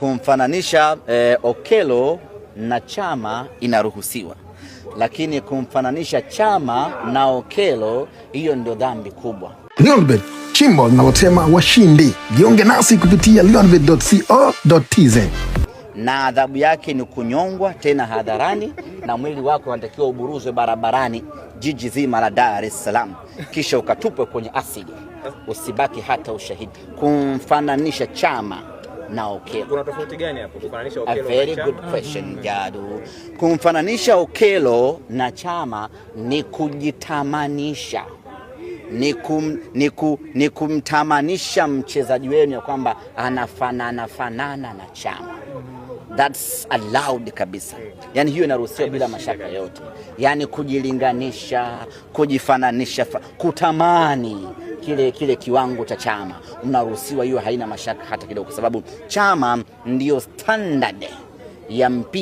kumfananisha Okello na Chama inaruhusiwa, lakini kumfananisha Chama na Okello, hiyo ndio dhambi kubwa. Leonbet, chimbo linalotema washindi. Jiunge nasi kupitia leonbet.co.tz. Na adhabu yake ni kunyongwa, tena hadharani, na mwili wako unatakiwa uburuzwe barabarani jiji zima la Dar es Salaam, kisha ukatupwe kwenye asidi, usibaki hata ushahidi. Kumfananisha Chama na Okello, kuna tofauti gani hapo kufananisha Okello na Chama? A very good question, Jadu. Kumfananisha Okello na Chama ni kujitamanisha, ni kumtamanisha mchezaji wenu ya kwamba anafanana na Chama. That's allowed kabisa. Yani hiyo inaruhusiwa bila mashaka yote. Yani kujilinganisha, kujifananisha, kutamani kile kiwango cha Chama, unaruhusiwa, hiyo haina mashaka hata kidogo, kwa sababu Chama ndio standard ya mpira.